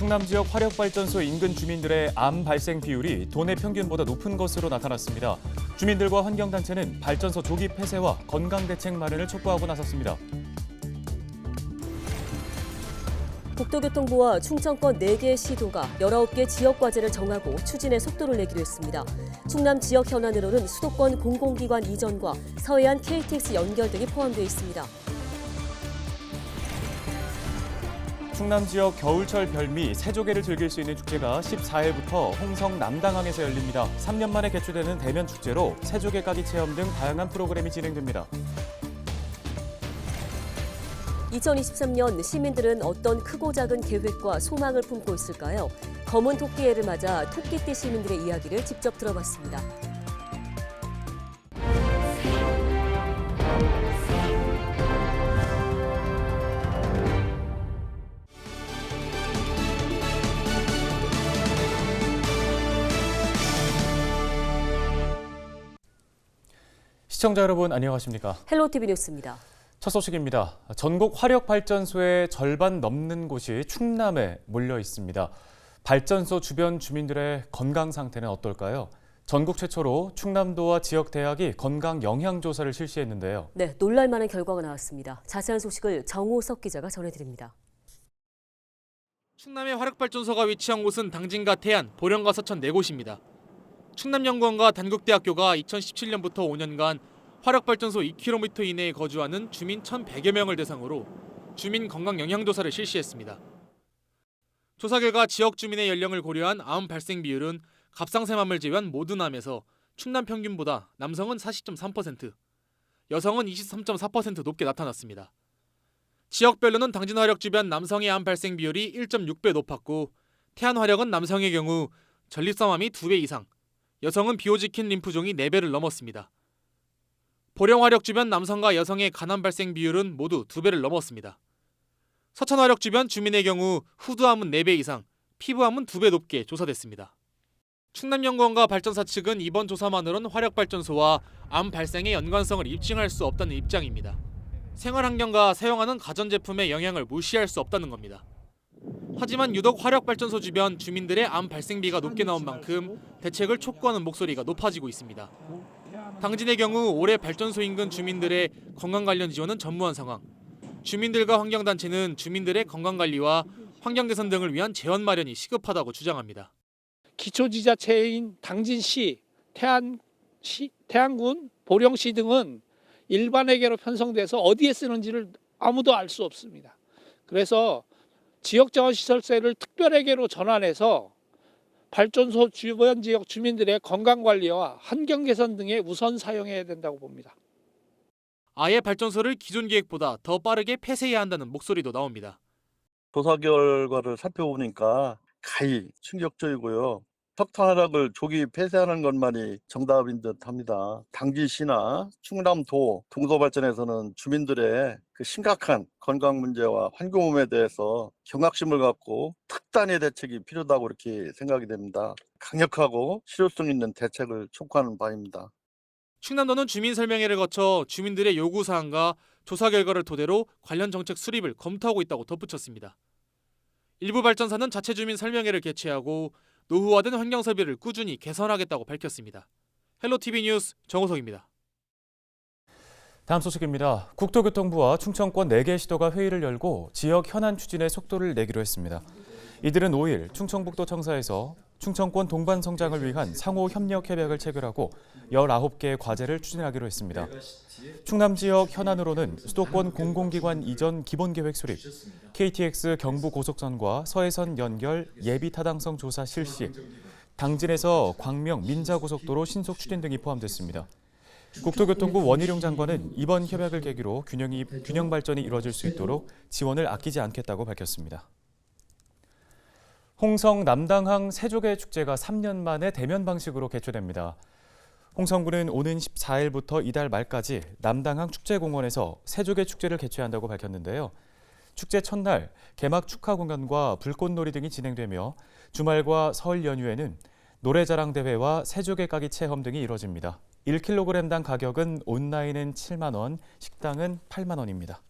충남 지역 화력발전소 인근 주민들의 암 발생 비율이 도내 평균보다 높은 것으로 나타났습니다. 주민들과 환경단체는 발전소 조기 폐쇄와 건강대책 마련을 촉구하고 나섰습니다. 국토교통부와 충청권 4개 시도가 19개 지역과제를 정하고 추진에 속도를 내기로 했습니다. 충남 지역 현안으로는 수도권 공공기관 이전과 서해안 KTX 연결 등이 포함되어 있습니다. 충남 지역 겨울철 별미 새조개를 즐길 수 있는 축제가 14일부터 홍성 남당항에서 열립니다. 3년 만에 개최되는 대면 축제로 새조개 까기 체험 등 다양한 프로그램이 진행됩니다. 2023년 시민들은 어떤 크고 작은 계획과 소망을 품고 있을까요? 검은 토끼해를 맞아 토끼띠 시민들의 이야기를 직접 들어봤습니다. 시청자 여러분 안녕하십니까? 헬로티비 뉴스입니다. 첫 소식입니다. 전국 화력발전소의 절반 넘는 곳이 충남에 몰려 있습니다. 발전소 주변 주민들의 건강 상태는 어떨까요? 전국 최초로 충남도와 지역 대학이 건강 영향 조사를 실시했는데요. 네, 놀랄만한 결과가 나왔습니다. 자세한 소식을 정호석 기자가 전해드립니다. 충남의 화력발전소가 위치한 곳은 당진과 태안, 보령과 서천 4곳입니다. 충남연구원과 단국대학교가 2017년부터 5년간 화력발전소 2km 이내에 거주하는 주민 1,100여 명을 대상으로 주민 건강 영향조사를 실시했습니다. 조사 결과 지역 주민의 연령을 고려한 암 발생 비율은 갑상샘암을 제외한 모든 암에서 충남 평균보다 남성은 40.3%, 여성은 23.4% 높게 나타났습니다. 지역별로는 당진 화력 주변 남성의 암 발생 비율이 1.6배 높았고 태안 화력은 남성의 경우 전립선암이 2배 이상, 여성은 비호지킨 림프종이 4배를 넘었습니다. 보령 화력 주변 남성과 여성의 간암 발생 비율은 모두 2배를 넘었습니다. 서천 화력 주변 주민의 경우 후두암은 4배 이상, 피부암은 2배 높게 조사됐습니다. 충남연구원과 발전사 측은 이번 조사만으로는 화력발전소와 암 발생의 연관성을 입증할 수 없다는 입장입니다. 생활환경과 사용하는 가전제품의 영향을 무시할 수 없다는 겁니다. 하지만 유독 화력발전소 주변 주민들의 암 발생비가 높게 나온 만큼 대책을 촉구하는 목소리가 높아지고 있습니다. 당진의 경우 올해 발전소 인근 주민들의 건강 관련 지원은 전무한 상황. 주민들과 환경단체는 주민들의 건강관리와 환경 개선 등을 위한 재원 마련이 시급하다고 주장합니다. 기초지자체인 당진시, 태안군, 보령시 등은 일반회계로 편성돼서 어디에 쓰는지를 아무도 알 수 없습니다. 그래서 지역자원시설세를 특별회계로 전환해서 발전소 주변 지역 주민들의 건강관리와 환경 개선 등에 우선 사용해야 된다고 봅니다. 아예 발전소를 기존 계획보다 더 빠르게 폐쇄해야 한다는 목소리도 나옵니다. 조사 결과를 살펴보니까 가히 충격적이고요. 석탄 화력을 조기 폐쇄하는 것만이 정답인 듯합니다. 당진시나 충남도 동서발전에서는 주민들의 그 심각한 건강 문제와 환경오염에 대해서 경각심을 갖고 특단의 대책이 필요하다고 이렇게 생각이 됩니다. 강력하고 실효성 있는 대책을 촉구하는 바입니다. 충남도는 주민설명회를 거쳐 주민들의 요구사항과 조사 결과를 토대로 관련 정책 수립을 검토하고 있다고 덧붙였습니다. 일부 발전사는 자체 주민 설명회를 개최하고 노후화된 환경설비를 꾸준히 개선하겠다고 밝혔습니다. 헬로티비 뉴스 정호석입니다. 다음 소식입니다. 국토교통부와 충청권 4개 시도가 회의를 열고 지역 현안 추진에 속도를 내기로 했습니다. 이들은 5일 충청북도 청사에서 충청권 동반 성장을 위한 상호 협력 협약을 체결하고 19개의 과제를 추진하기로 했습니다. 충남 지역 현안으로는 수도권 공공기관 이전 기본계획 수립, KTX 경부 고속선과 서해선 연결 예비 타당성 조사 실시, 당진에서 광명 민자고속도로 신속 추진 등이 포함됐습니다. 국토교통부 원희룡 장관은 이번 협약을 계기로 균형 발전이 이루어질 수 있도록 지원을 아끼지 않겠다고 밝혔습니다. 홍성 남당항 새조개 축제가 3년 만에 대면 방식으로 개최됩니다. 홍성군은 오는 14일부터 이달 말까지 남당항 축제공원에서 새조개 축제를 개최한다고 밝혔는데요. 축제 첫날 개막 축하 공연과 불꽃놀이 등이 진행되며 주말과 설 연휴에는 노래자랑 대회와 새조개 까기 체험 등이 이뤄집니다. 1kg당 가격은 온라인은 7만 원, 식당은 8만 원입니다.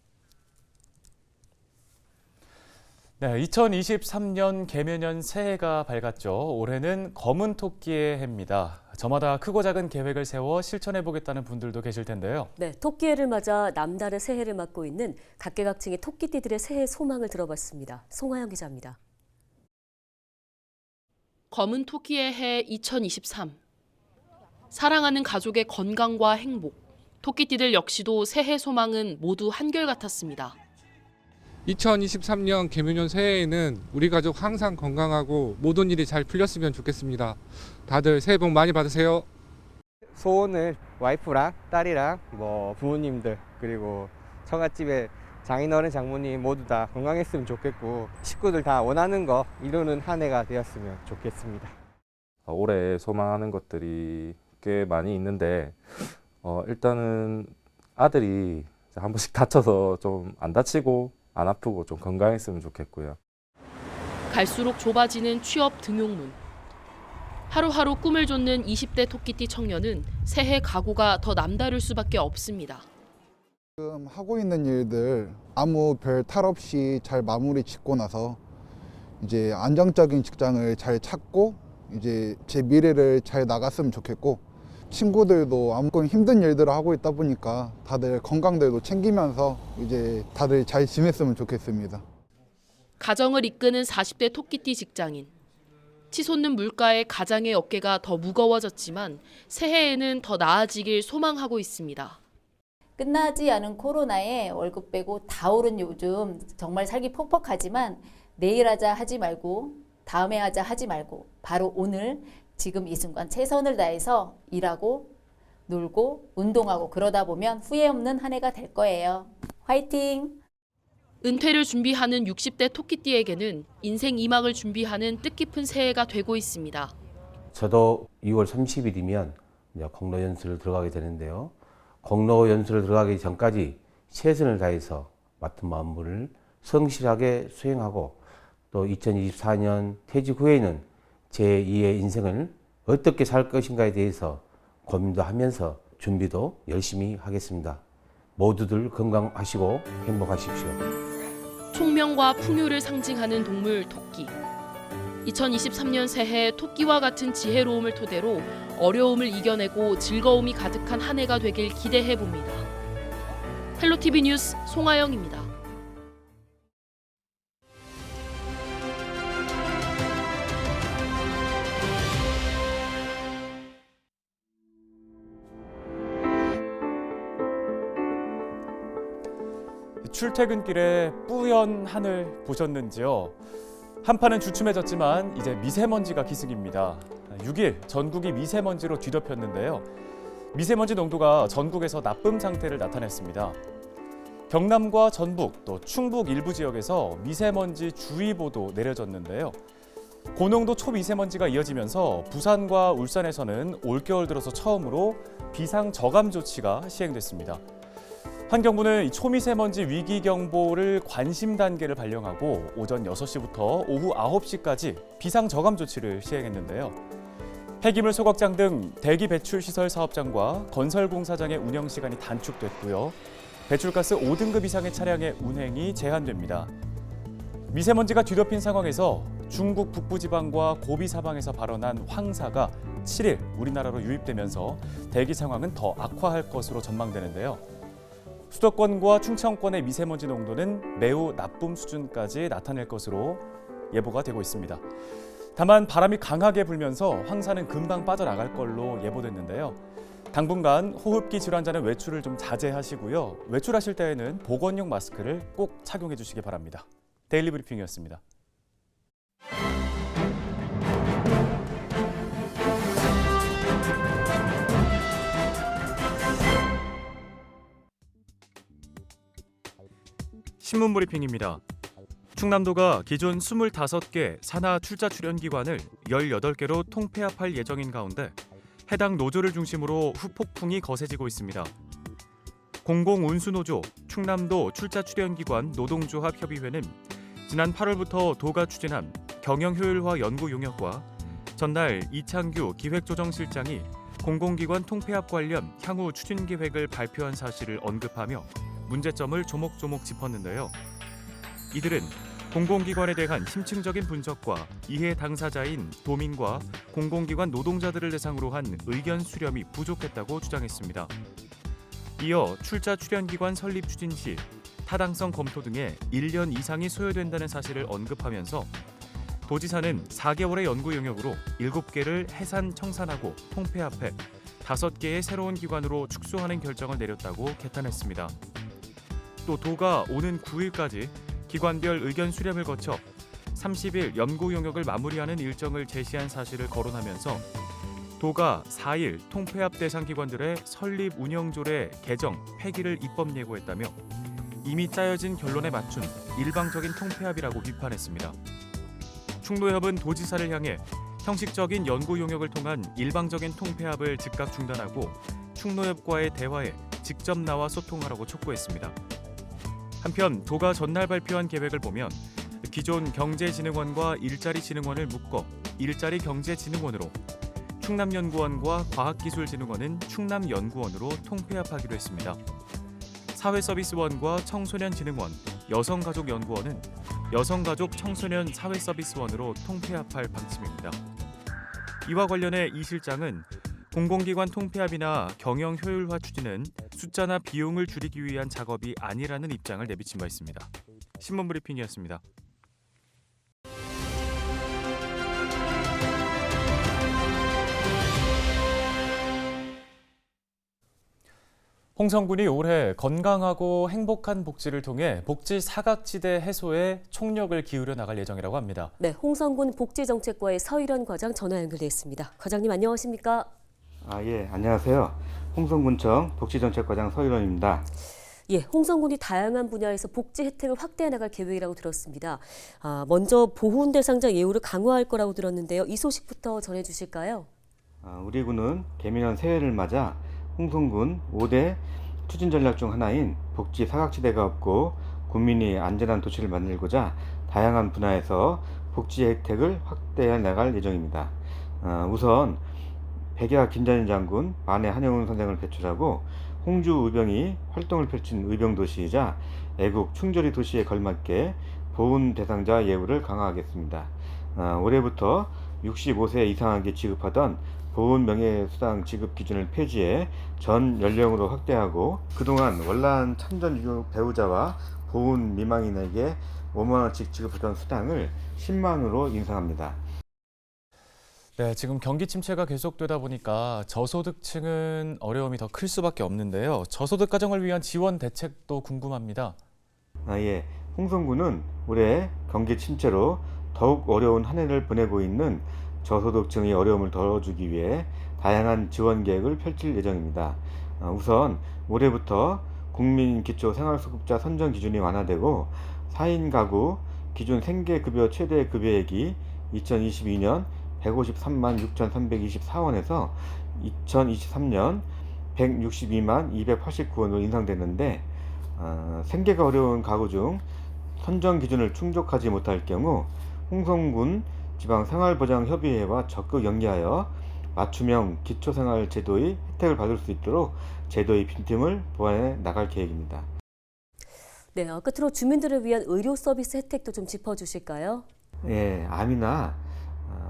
네, 2023년 개묘년 새해가 밝았죠. 올해는 검은 토끼의 해입니다. 저마다 크고 작은 계획을 세워 실천해 보겠다는 분들도 계실 텐데요. 네, 토끼해를 맞아 남다른 새해를 맞고 있는 각계각층의 토끼띠들의 새해 소망을 들어봤습니다. 송하영 기자입니다. 검은 토끼의 해 2023. 사랑하는 가족의 건강과 행복. 토끼띠들 역시도 새해 소망은 모두 한결같았습니다. 2023년 개묘년 새해에는 우리 가족 항상 건강하고 모든 일이 잘 풀렸으면 좋겠습니다. 다들 새해 복 많이 받으세요. 소원을 와이프랑 딸이랑 부모님들 그리고 처갓집에 장인어른 장모님 모두 다 건강했으면 좋겠고 식구들 다 원하는 거 이루는 한 해가 되었으면 좋겠습니다. 올해 소망하는 것들이 꽤 많이 있는데 일단은 아들이 한 번씩 다쳐서 좀 안 다치고 안 아프고 좀 건강했으면 좋겠고요. 갈수록 좁아지는 취업 등용문. 하루하루 꿈을 좇는 20대 토끼띠 청년은 새해 각오가 더 남다를 수밖에 없습니다. 지금 하고 있는 일들 아무 별 탈 없이 잘 마무리 짓고 나서 이제 안정적인 직장을 잘 찾고 이제 제 미래를 잘 나갔으면 좋겠고 친구들도 아무튼 힘든 일들을 하고 있다 보니까 다들 건강들도 챙기면서 이제 다들 잘 지냈으면 좋겠습니다. 가정을 이끄는 40대 토끼띠 직장인. 치솟는 물가에 가장의 어깨가 더 무거워졌지만 새해에는 더 나아지길 소망하고 있습니다. 끝나지 않은 코로나에 월급 빼고 다 오른 요즘 정말 살기 퍽퍽하지만 내일 하자 하지 말고 다음에 하자 하지 말고 바로 오늘 지금 이 순간 최선을 다해서 일하고 놀고 운동하고 그러다 보면 후회 없는 한 해가 될 거예요. 화이팅! 은퇴를 준비하는 60대 토끼띠에게는 인생 2막을 준비하는 뜻깊은 새해가 되고 있습니다. 저도 2월 30일이면 이제 공로 연수를 들어가게 되는데요. 공로 연수를 들어가기 전까지 최선을 다해서 맡은 업무를 성실하게 수행하고 또 2024년 퇴직 후에는 제2의 인생을 어떻게 살 것인가에 대해서 고민도 하면서 준비도 열심히 하겠습니다. 모두들 건강하시고 행복하십시오. 총명과 풍요를 상징하는 동물 토끼. 2023년 새해 토끼와 같은 지혜로움을 토대로 어려움을 이겨내고 즐거움이 가득한 한 해가 되길 기대해 봅니다. 헬로티비 뉴스 송하영입니다. 출퇴근길에 뿌연 하늘 보셨는지요? 한파는 주춤해졌지만 이제 미세먼지가 기승입니다. 6일 전국이 미세먼지로 뒤덮였는데요. 미세먼지 농도가 전국에서 나쁨 상태를 나타냈습니다. 경남과 전북 또 충북 일부 지역에서 미세먼지 주의보도 내려졌는데요. 고농도 초미세먼지가 이어지면서 부산과 울산에서는 올겨울 들어서 처음으로 비상 저감 조치가 시행됐습니다. 환경부는 초미세먼지 위기경보를 관심 단계를 발령하고 오전 6시부터 오후 9시까지 비상 저감 조치를 시행했는데요. 폐기물 소각장 등 대기 배출 시설 사업장과 건설 공사장의 운영 시간이 단축됐고요. 배출가스 5등급 이상의 차량의 운행이 제한됩니다. 미세먼지가 뒤덮인 상황에서 중국 북부지방과 고비 사방에서 발원한 황사가 7일 우리나라로 유입되면서 대기 상황은 더 악화할 것으로 전망되는데요. 수도권과 충청권의 미세먼지 농도는 매우 나쁨 수준까지 나타낼 것으로 예보가 되고 있습니다. 다만 바람이 강하게 불면서 황사는 금방 빠져나갈 걸로 예보됐는데요. 당분간 호흡기 질환자는 외출을 좀 자제하시고요. 외출하실 때에는 보건용 마스크를 꼭 착용해 주시기 바랍니다. 데일리 브리핑이었습니다. 신문 브리핑입니다. 충남도가 기존 25개 산하 출자 출연 기관을 18개로 통폐합할 예정인 가운데 해당 노조를 중심으로 후폭풍이 거세지고 있습니다. 공공운수노조 충남도 출자 출연 기관 노동조합 협의회는 지난 8월부터 도가 추진한 경영효율화 연구 용역과 전날 이창규 기획조정실장이 공공기관 통폐합 관련 향후 추진 계획을 발표한 사실을 언급하며 문제점을 조목조목 짚었는데요. 이들은 공공기관에 대한 심층적인 분석과 이해 당사자인 도민과 공공기관 노동자들을 대상으로 한 의견 수렴이 부족했다고 주장했습니다. 이어 출자 출연기관 설립 추진 시 타당성 검토 등에 1년 이상이 소요된다는 사실을 언급하면서 도지사는 4개월의 연구 영역으로 7개를 해산 청산하고 통폐합해 5개의 새로운 기관으로 축소하는 결정을 내렸다고 개탄했습니다. 또 도가 오는 9일까지 기관별 의견 수렴을 거쳐 30일 연구 영역을 마무리하는 일정을 제시한 사실을 거론하면서 도가 4일 통폐합 대상 기관들의 설립 운영조례 개정, 폐기를 입법 예고했다며 이미 짜여진 결론에 맞춘 일방적인 통폐합이라고 비판했습니다. 충노협은 도지사를 향해 형식적인 연구 용역을 통한 일방적인 통폐합을 즉각 중단하고 충노협과의 대화에 직접 나와 소통하라고 촉구했습니다. 한편 도가 전날 발표한 계획을 보면 기존 경제진흥원과 일자리진흥원을 묶어 일자리경제진흥원으로, 충남연구원과 과학기술진흥원은 충남연구원으로 통폐합하기로 했습니다. 사회서비스원과 청소년진흥원, 여성가족연구원은 여성가족청소년 사회서비스원으로 통폐합할 방침입니다. 이와 관련해 이 실장은 공공기관 통폐합이나 경영 효율화 추진은 숫자나 비용을 줄이기 위한 작업이 아니라는 입장을 내비친 바 있습니다. 신문 브리핑이었습니다. 홍성군이 올해 건강하고 행복한 복지를 통해 복지 사각지대 해소에 총력을 기울여 나갈 예정이라고 합니다. 네, 홍성군 복지정책과의 서일원 과장 전화 연결돼 있습니다. 과장님 안녕하십니까? 예, 안녕하세요. 홍성군청 복지정책과장 서일원입니다. 예, 홍성군이 다양한 분야에서 복지 혜택을 확대해 나갈 계획이라고 들었습니다. 먼저 보훈 대상자 예우를 강화할 거라고 들었는데요. 이 소식부터 전해 주실까요? 우리 군은 개묘년 새해를 맞아 홍성군 5대 추진 전략 중 하나인 복지 사각지대가 없고 국민이 안전한 도시를 만들고자 다양한 분야에서 복지 혜택을 확대해 나갈 예정입니다. 우선 백야 김전일 장군, 만해 한영훈 선생을 배출하고 홍주 의병이 활동을 펼친 의병도시이자 애국 충절이 도시에 걸맞게 보훈 대상자 예우를 강화하겠습니다. 올해부터 65세 이상에게 지급하던 보훈 명예수당 지급 기준을 폐지해 전 연령으로 확대하고 그동안 원란 참전 유교 배우자와 보훈 미망인에게 5만 원씩 지급하던 수당을 10만 원으로 인상합니다. 네, 지금 경기 침체가 계속되다 보니까 저소득층은 어려움이 더 클 수밖에 없는데요. 저소득 가정을 위한 지원 대책도 궁금합니다. 예, 홍성군은 올해 경기 침체로 더욱 어려운 한 해를 보내고 있는 저소득층의 어려움을 덜어주기 위해 다양한 지원 계획을 펼칠 예정입니다. 우선 올해부터 국민기초생활수급자 선정 기준이 완화되고 4인 가구 기준 생계급여 최대 급여액이 2022년 153만 6,324원에서 2023년 162만 289원으로 인상됐는데 생계가 어려운 가구 중 선정 기준을 충족하지 못할 경우 홍성군 지방생활보장협의회와 적극 연계하여 맞춤형 기초생활제도의 혜택을 받을 수 있도록 제도의 빈틈을 보완해 나갈 계획입니다. 네, 끝으로 주민들을 위한 의료 서비스 혜택도 좀 짚어주실까요? 예, 암이나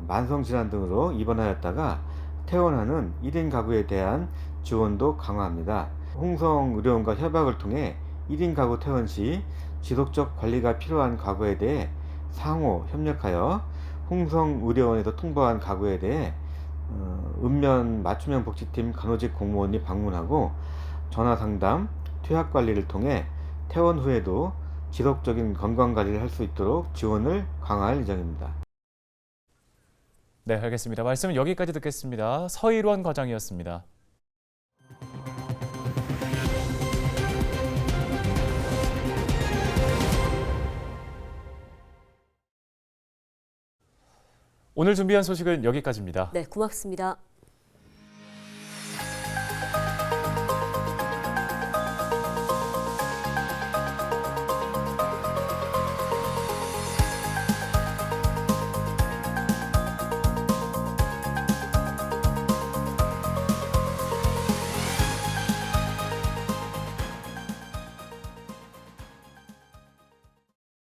만성질환 등으로 입원하였다가 퇴원하는 1인 가구에 대한 지원도 강화합니다. 홍성의료원과 협약을 통해 1인 가구 퇴원 시 지속적 관리가 필요한 가구에 대해 상호 협력하여 홍성의료원에서 통보한 가구에 대해 읍면 맞춤형 복지팀 간호직 공무원이 방문하고 전화상담, 퇴학관리를 통해 퇴원 후에도 지속적인 건강관리를 할 수 있도록 지원을 강화할 예정입니다. 네, 알겠습니다. 말씀은 여기까지 듣겠습니다. 서일원 과장이었습니다. 오늘 준비한 소식은 여기까지입니다. 네, 고맙습니다.